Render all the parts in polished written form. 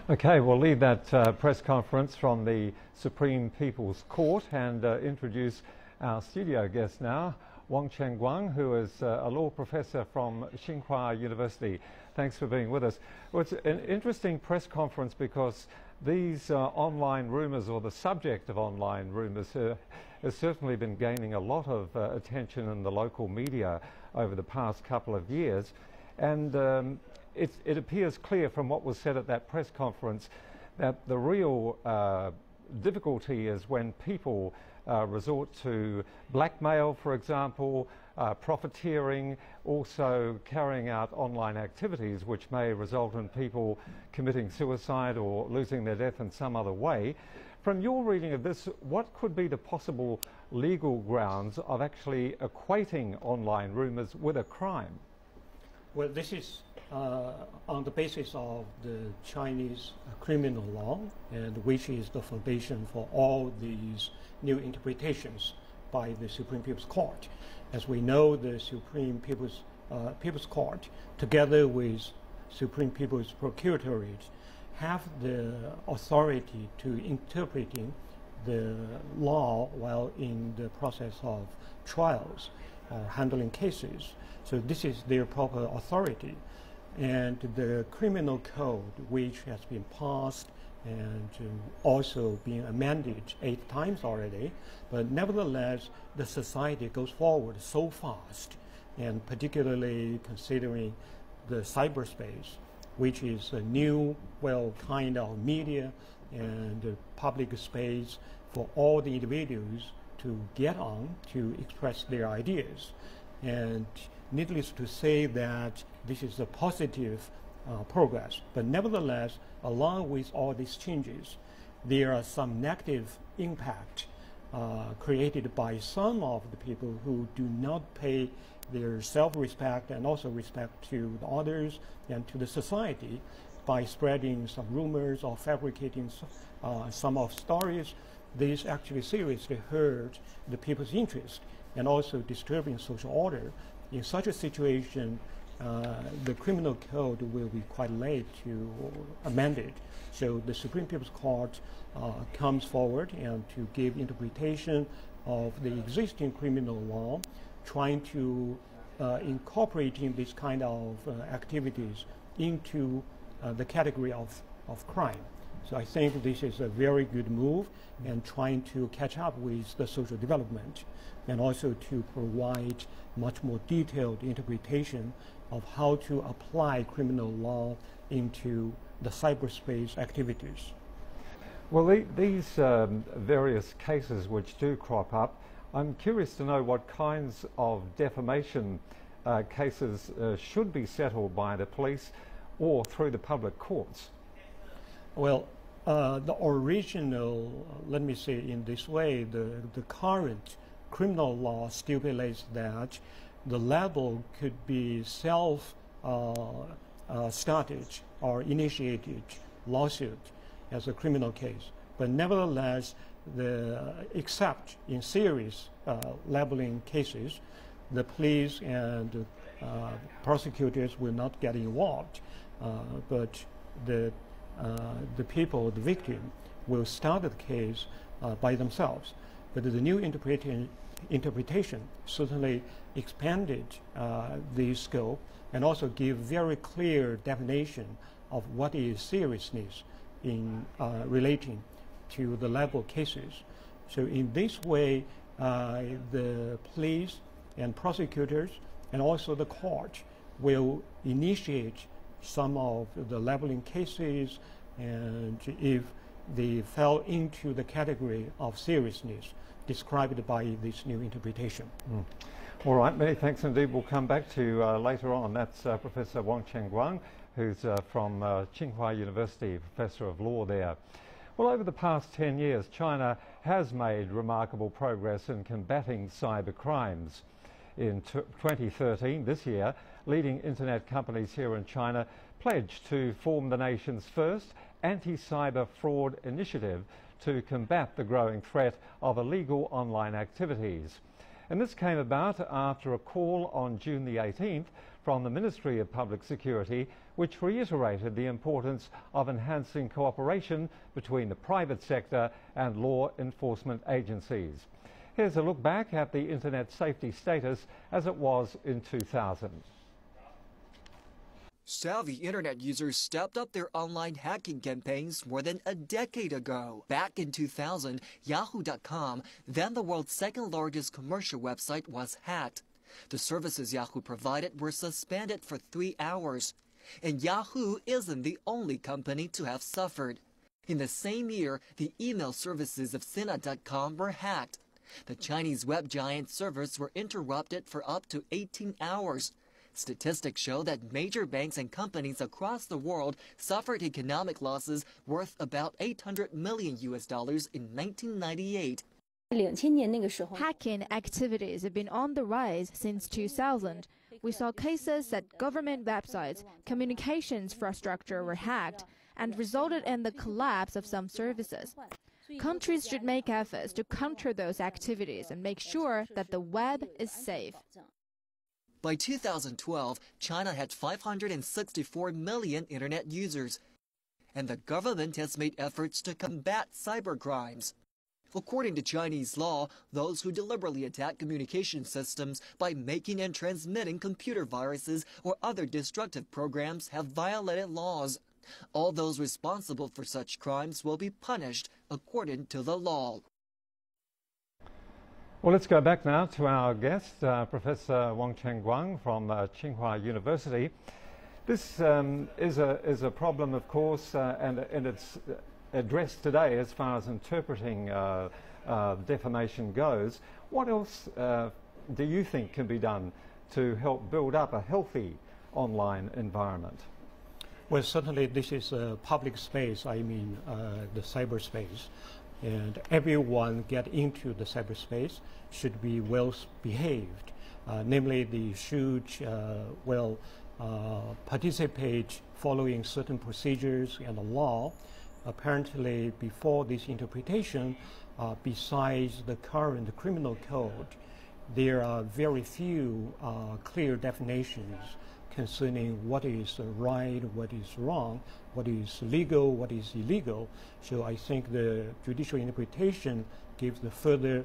Okay, we'll leave that press conference from the Supreme People's Court and introduce our studio guest now, Wang Chengguang, who is a law professor from Tsinghua University. Thanks for being with us. Well, it's an interesting press conference because these online rumours, or the subject of online rumours, has certainly been gaining a lot of attention in the local media over the past couple of years. And it appears clear from what was said at that press conference that the real difficulty is when people resort to blackmail, for example, profiteering, also carrying out online activities which may result in people committing suicide or losing their death in some other way. From your reading of this, what could be the possible legal grounds of actually equating online rumours with a crime? Well, this is on the basis of the Chinese criminal law, and which is the foundation for all these new interpretations by the Supreme People's Court. As we know, the Supreme People's Court, together with Supreme People's Procuratorate, have the authority to interpreting the law while in the process of trials or handling cases. So this is their proper authority. And the criminal code, which has been passed and also been amended 8 times already, but nevertheless, the society goes forward so fast, and particularly considering the cyberspace, which is a new, kind of media and public space for all the individuals to get on to express their ideas. And needless to say that this is a positive progress, but nevertheless, along with all these changes, there are some negative impact created by some of the people who do not pay their self-respect and also respect to the others and to the society by spreading some rumors or fabricating some of stories. This actually seriously hurt the people's interest and also disturbing social order. In such a situation, the criminal code will be quite late to amend it. So the Supreme People's Court comes forward and to give interpretation of the existing criminal law, trying to incorporating this kind of activities into the category of crime. So I think this is a very good move, and trying to catch up with the social development, and also to provide much more detailed interpretation of how to apply criminal law into the cyberspace activities. Well, these various cases which do crop up, I'm curious to know what kinds of defamation cases should be settled by the police or through the public courts. Well, the original, let me say in this way, the current criminal law stipulates that the liable could be self-started or initiated lawsuit as a criminal case. But nevertheless, except in serious labeling cases, the police and prosecutors will not get involved, but the people, the victim, will start the case by themselves. But the new interpretation certainly expanded the scope and also give very clear definition of what is seriousness in relating to the libel cases. So in this way, the police and prosecutors and also the court will initiate some of the libeling cases, and if they fell into the category of seriousness described by this new interpretation. All right, many thanks indeed. We'll come back to you later on. That's Professor Wang Chengguang, who's from Tsinghua University, Professor of Law there. Well, over the past 10 years, China has made remarkable progress in combating cyber crimes. In 2013, this year, leading internet companies here in China pledged to form the nation's first anti-cyber fraud initiative to combat the growing threat of illegal online activities. And this came about after a call on June the 18th from the Ministry of Public Security, which reiterated the importance of enhancing cooperation between the private sector and law enforcement agencies. Here's a look back at the internet safety status as it was in 2000. Savvy internet users stepped up their online hacking campaigns more than a decade ago. Back in 2000, Yahoo.com, then the world's second largest commercial website, was hacked. The services Yahoo provided were suspended for 3 hours. And Yahoo isn't the only company to have suffered. In the same year, the email services of Sina.com were hacked. The Chinese web giant servers were interrupted for up to 18 hours. Statistics show that major banks and companies across the world suffered economic losses worth about $800 million in 1998. Hacking activities have been on the rise since 2000. We saw cases that government websites, communications infrastructure were hacked and resulted in the collapse of some services. Countries should make efforts to counter those activities and make sure that the web is safe. By 2012, China had 564 million internet users, and the government has made efforts to combat cybercrimes. According to Chinese law, those who deliberately attack communication systems by making and transmitting computer viruses or other destructive programs have violated laws. All those responsible for such crimes will be punished according to the law. Well, let's go back now to our guest, Professor Wang Chengguang from Tsinghua University. This is a problem, of course, and it's addressed today as far as interpreting defamation goes. What else do you think can be done to help build up a healthy online environment? Well, certainly this is a public space, I mean the cyberspace. And everyone get into the cyberspace should be well behaved. Namely, they should participate following certain procedures and the law. Apparently, before this interpretation, besides the current criminal code, there are very few clear definitions concerning what is right, what is wrong, what is legal, what is illegal. So I think the judicial interpretation gives the further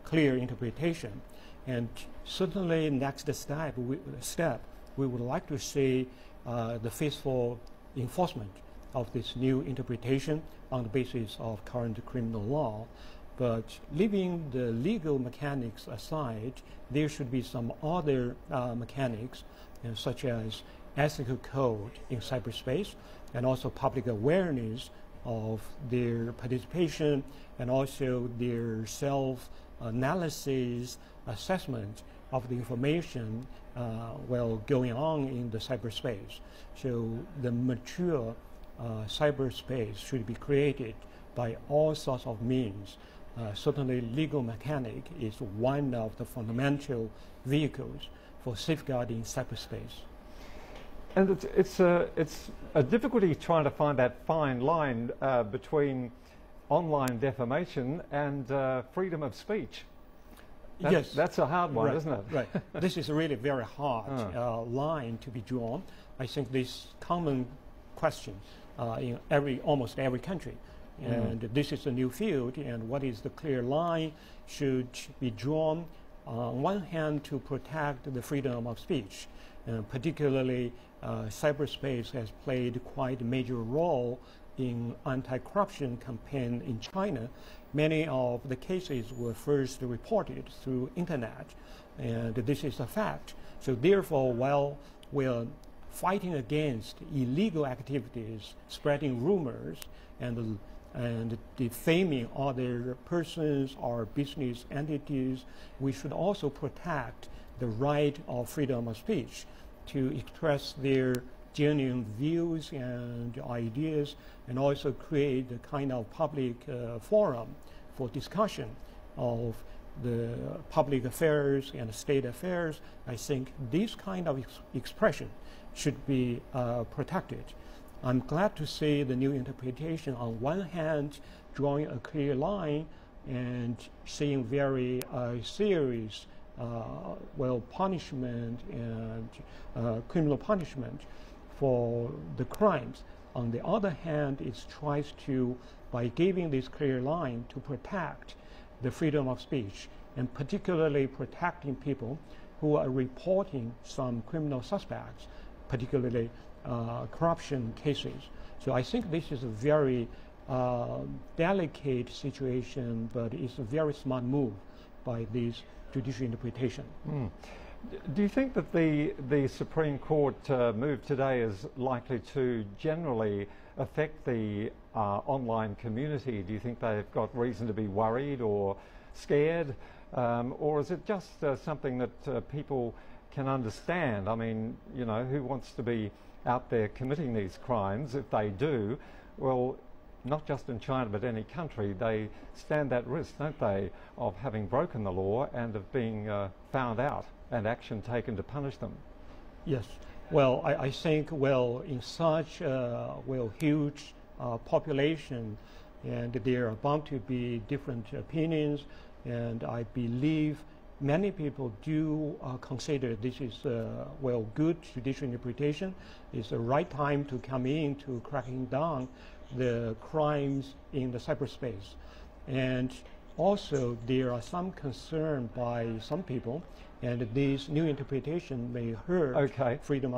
clear interpretation. And certainly next step, we would like to see the faithful enforcement of this new interpretation on the basis of current criminal law. But leaving the legal mechanics aside, there should be some other mechanics, such as ethical code in cyberspace, and also public awareness of their participation, and also their self-analysis, assessment of the information going on in the cyberspace. So the mature cyberspace should be created by all sorts of means. Certainly legal mechanic is one of the fundamental vehicles for safeguarding cyberspace. And it's a difficulty trying to find that fine line between online defamation and freedom of speech. Yes. That's a hard one, right, isn't it? Right. This is really very hard line to be drawn. I think this common question in almost every country. And this is a new field, and what is the clear line should be drawn on one hand to protect the freedom of speech. Particularly, cyberspace has played quite a major role in anti-corruption campaign in China. Many of the cases were first reported through internet, and this is a fact. So therefore, while we're fighting against illegal activities, spreading rumors, and defaming other persons or business entities, we should also protect the right of freedom of speech to express their genuine views and ideas, and also create a kind of public forum for discussion of the public affairs and state affairs. I think this kind of expression should be protected. I'm glad to see the new interpretation on one hand drawing a clear line and seeing very serious punishment and criminal punishment for the crimes. On the other hand, it tries to, by giving this clear line, to protect the freedom of speech, and particularly protecting people who are reporting some criminal suspects, particularly corruption cases. So I think this is a very delicate situation, but it's a very smart move by this judicial interpretation. Mm. Do you think that the Supreme Court move today is likely to generally affect the online community? Do you think they've got reason to be worried or scared? Or is it just something that people can understand? I mean, you know, who wants to be out there committing these crimes? If they do, well, not just in China but any country, they stand that risk, don't they, of having broken the law and of being found out and action taken to punish them? Yes. Well, I think, well, in such huge population, and there are bound to be different opinions, and I believe many people do consider this is good judicial interpretation. It's the right time to come in to cracking down the crimes in the cyberspace. And also there are some concern by some people, and this new interpretation may hurt freedom